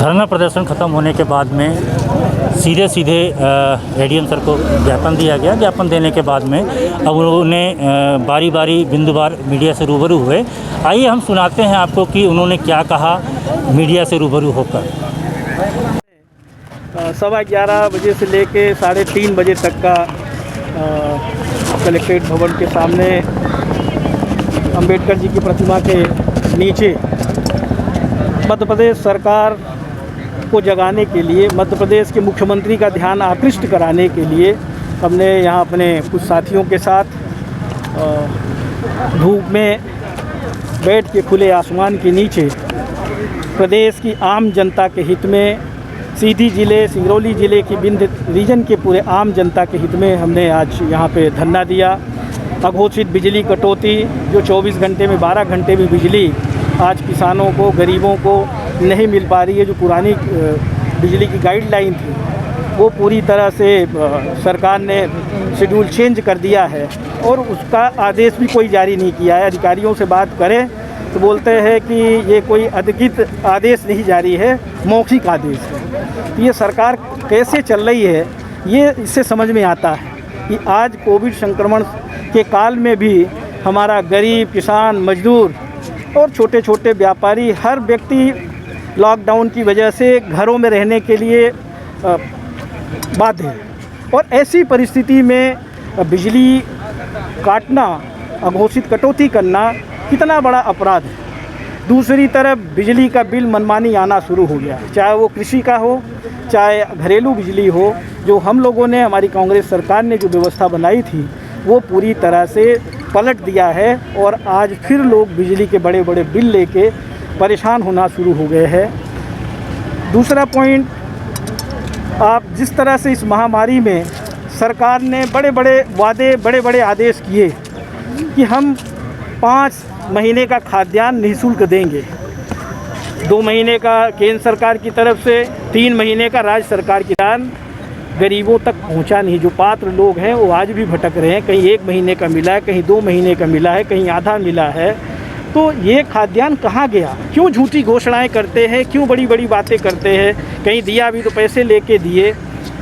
धरना प्रदर्शन ख़त्म होने के बाद में सीधे एडीएम सर को ज्ञापन दिया गया। ज्ञापन देने के बाद में अब उन्होंने बारी बारी बिंदुवार मीडिया से रूबरू हुए। आइए हम सुनाते हैं आपको कि उन्होंने क्या कहा मीडिया से रूबरू होकर। 11:15 बजे से लेके 3:30 बजे तक का कलेक्ट्रेट भवन के सामने अंबेडकर जी की प्रतिमा के नीचे मध्य प्रदेश सरकार को जगाने के लिए, मध्य प्रदेश के मुख्यमंत्री का ध्यान आकृष्ट कराने के लिए हमने यहाँ अपने कुछ साथियों के साथ धूप में बैठ के खुले आसमान के नीचे प्रदेश की आम जनता के हित में, सीधी ज़िले सिंगरौली ज़िले की विंध्य रीजन के पूरे आम जनता के हित में हमने आज यहाँ पे धरना दिया। अघोषित बिजली कटौती जो 24 घंटे में 12 घंटे में बिजली आज किसानों को, गरीबों को नहीं मिल पा रही है। जो पुरानी बिजली की गाइडलाइन थी वो पूरी तरह से सरकार ने शेड्यूल चेंज कर दिया है और उसका आदेश भी कोई जारी नहीं किया है। अधिकारियों से बात करें तो बोलते हैं कि ये कोई अधिकृत आदेश नहीं जारी है, मौखिक आदेश है। तो ये सरकार कैसे चल रही है ये इससे समझ में आता है कि आज कोविड संक्रमण के काल में भी हमारा गरीब, किसान, मजदूर और छोटे छोटे व्यापारी, हर व्यक्ति लॉकडाउन की वजह से घरों में रहने के लिए बाध्य है। और ऐसी परिस्थिति में बिजली काटना, अघोषित कटौती करना कितना बड़ा अपराध है। दूसरी तरफ बिजली का बिल मनमानी आना शुरू हो गया, चाहे वो कृषि का हो, चाहे घरेलू बिजली हो। जो हम लोगों ने, हमारी कांग्रेस सरकार ने जो व्यवस्था बनाई थी वो पूरी तरह से पलट दिया है और आज फिर लोग बिजली के बड़े बड़े बिल लेके परेशान होना शुरू हो गए हैं। दूसरा पॉइंट, आप जिस तरह से इस महामारी में सरकार ने बड़े बड़े वादे, बड़े बड़े आदेश किए कि हम 5 महीने का खाद्यान्न निःशुल्क देंगे, 2 महीने का केंद्र सरकार की तरफ से, 3 महीने का राज्य सरकार की दान, गरीबों तक पहुंचा नहीं। जो पात्र लोग हैं वो आज भी भटक रहे हैं, कहीं 1 महीने का मिला है, कहीं 2 महीने का मिला है, कहीं आधा मिला है। तो ये खाद्यान्न कहाँ गया? क्यों झूठी घोषणाएं करते हैं, क्यों बड़ी बड़ी बातें करते हैं? कहीं दिया भी तो पैसे लेके दिए।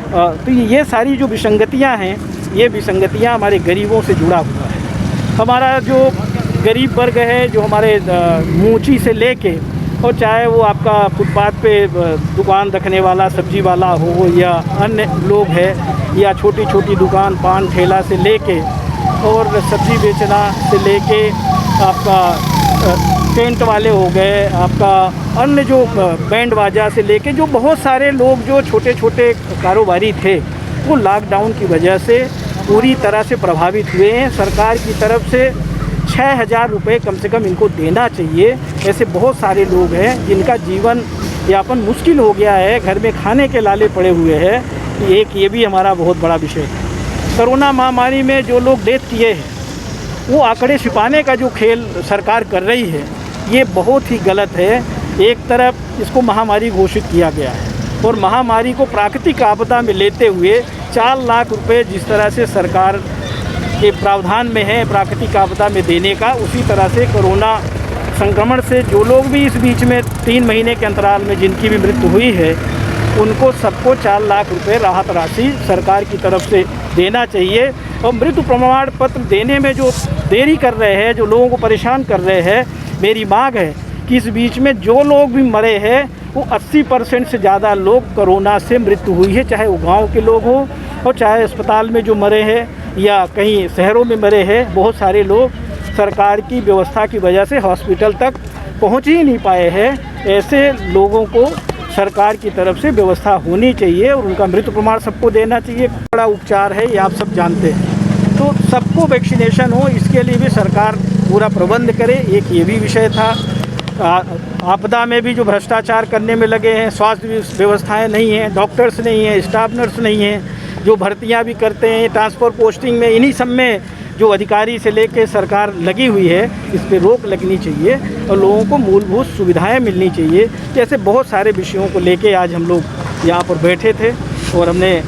तो ये सारी जो विसंगतियाँ हैं, ये विसंगतियाँ हमारे गरीबों से जुड़ा हुआ है। हमारा जो गरीब वर्ग है, जो हमारे मूंची से लेके, और चाहे वो आपका फुटपाथ पे दुकान रखने वाला, सब्जी वाला हो, या अन्य लोग हैं, या छोटी छोटी दुकान, पान ठेला से लेके और सब्जी बेचना से लेके आपका टेंट वाले हो गए, आपका अन्य जो बैंड बाजा से लेके जो बहुत सारे लोग जो छोटे छोटे कारोबारी थे वो लॉकडाउन की वजह से पूरी तरह से प्रभावित हुए हैं। सरकार की तरफ से 6,000 रुपये कम से कम इनको देना चाहिए। ऐसे बहुत सारे लोग हैं जिनका जीवन यापन मुश्किल हो गया है, घर में खाने के लाले पड़े हुए हैं। एक ये भी हमारा बहुत बड़ा विषय है। कोरोना महामारी में जो लोग डेथ किए हैं वो आंकड़े छिपाने का जो खेल सरकार कर रही है ये बहुत ही गलत है। एक तरफ इसको महामारी घोषित किया गया है और महामारी को प्राकृतिक आपदा में लेते हुए 4 लाख रुपए जिस तरह से सरकार के प्रावधान में है प्राकृतिक आपदा में देने का, उसी तरह से कोरोना संक्रमण से जो लोग भी इस बीच में 3 महीने के अंतराल में जिनकी भी मृत्यु हुई है उनको सबको 4 लाख रुपए राहत राशि सरकार की तरफ से देना चाहिए। और मृत्यु प्रमाण पत्र देने में जो देरी कर रहे हैं, जो लोगों को परेशान कर रहे हैं, मेरी मांग है कि इस बीच में जो लोग भी मरे हैं वो 80% से ज़्यादा लोग कोरोना से मृत्यु हुई है, चाहे वो गाँव के लोग हों और चाहे अस्पताल में जो मरे हैं या कहीं शहरों में मरे हैं। बहुत सारे लोग सरकार की व्यवस्था की वजह से हॉस्पिटल तक पहुंच ही नहीं पाए हैं। ऐसे लोगों को सरकार की तरफ से व्यवस्था होनी चाहिए और उनका मृत्यु प्रमाण सबको देना चाहिए। बड़ा उपचार है, ये आप सब जानते हैं। तो सबको वैक्सीनेशन हो, इसके लिए भी सरकार पूरा प्रबंध करे। एक ये भी विषय था। आपदा में भी जो भ्रष्टाचार करने में लगे हैं, स्वास्थ्य व्यवस्थाएँ नहीं हैं, डॉक्टर्स नहीं हैं, स्टाफ नर्स नहीं हैं, जो भर्तियां भी करते हैं, ट्रांसफ़र पोस्टिंग में, इन्हीं सब में जो अधिकारी से लेके सरकार लगी हुई है, इस पे रोक लगनी चाहिए और लोगों को मूलभूत सुविधाएं मिलनी चाहिए। जैसे बहुत सारे विषयों को लेके आज हम लोग यहाँ पर बैठे थे और हमने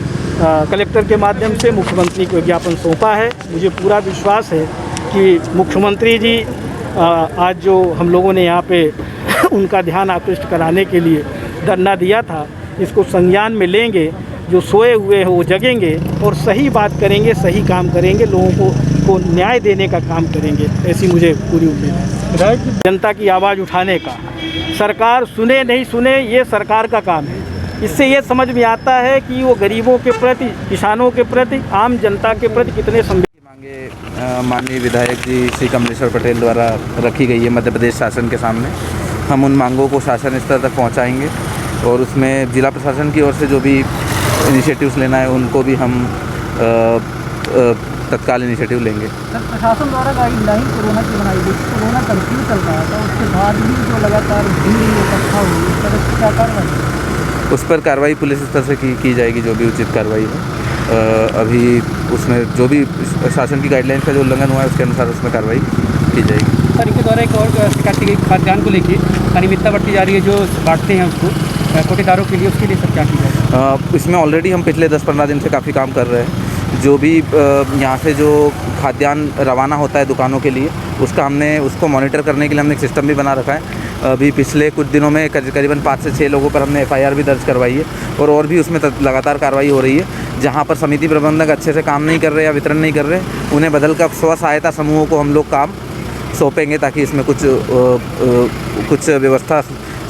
कलेक्टर के माध्यम से मुख्यमंत्री को ज्ञापन सौंपा है। मुझे पूरा विश्वास है कि मुख्यमंत्री जी आज जो हम लोगों ने यहाँ पे उनका ध्यान आकृष्ट कराने के लिए धरना दिया था, इसको संज्ञान में लेंगे। जो सोए हुए हैं वो जगेंगे और सही बात करेंगे, सही काम करेंगे, लोगों को न्याय देने का काम करेंगे, ऐसी मुझे पूरी उम्मीद है। जनता की आवाज़ उठाने का, सरकार सुने नहीं सुने ये सरकार का काम है। इससे ये समझ में आता है कि वो गरीबों के प्रति, किसानों के प्रति, आम जनता के प्रति कितने मांगे माननीय विधायक जी श्री कमलेश्वर पटेल द्वारा रखी गई है मध्य प्रदेश शासन के सामने। हम उन मांगों को शासन स्तर तक पहुंचाएंगे और उसमें जिला प्रशासन की ओर से जो भी इनिशिएटिव्स लेना है उनको भी हम तत्काल इनिशिएटिव लेंगे। सर, प्रशासन द्वारा गाइडलाइन कोरोना की बनाई गई, कोरोना कर्फ्यू चल रहा था, उसके बाद भी जो लगातार भीड़ इकट्ठा हुई, इस तरह से क्या कार्रवाई? उस पर कार्रवाई पुलिस स्तर से की जाएगी, जो भी उचित कार्रवाई है। अभी उसमें जो भी शासन की गाइडलाइन का जो उल्लंघन हुआ है उसके अनुसार उसमें कार्रवाई की जाएगी। सर, इनके द्वारा एक और शिकायत की गई, खाद्यान्न को लेकर अनियमितता बरती जा रही है, जो बांटते हैं उसको कोटेदारों के लिए, उसके लिए सब क्या की जाए? इसमें ऑलरेडी हम पिछले 10-15 दिन से काफ़ी काम कर रहे हैं। जो भी यहाँ से जो खाद्यान्न रवाना होता है दुकानों के लिए, उसको मॉनिटर करने के लिए हमने एक सिस्टम भी बना रखा है। अभी पिछले कुछ दिनों में करीबन 5 से 6 लोगों पर हमने FIR भी दर्ज करवाई है और भी उसमें लगातार कार्रवाई हो रही है। जहाँ पर समिति प्रबंधक अच्छे से काम नहीं कर रहे या वितरण नहीं कर रहे, उन्हें बदल कर स्व सहायता समूहों को हम लोग काम सौंपेंगे ताकि इसमें कुछ व्यवस्था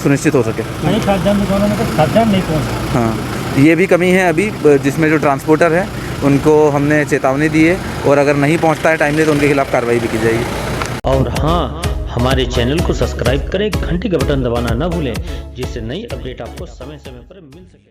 सुनिश्चित हो सके। खाद्यान्न दुकानों में तो खाद्यान्न नहीं पहुँचा। हाँ, ये भी कमी है अभी, जिसमें जो ट्रांसपोर्टर है उनको हमने चेतावनी दी है और अगर नहीं पहुंचता है टाइमली तो उनके खिलाफ कार्रवाई भी की जाएगी। और हाँ, हमारे चैनल को सब्सक्राइब करें, घंटी का बटन दबाना ना भूलें, जिससे नई अपडेट आपको समय समय पर मिल सके।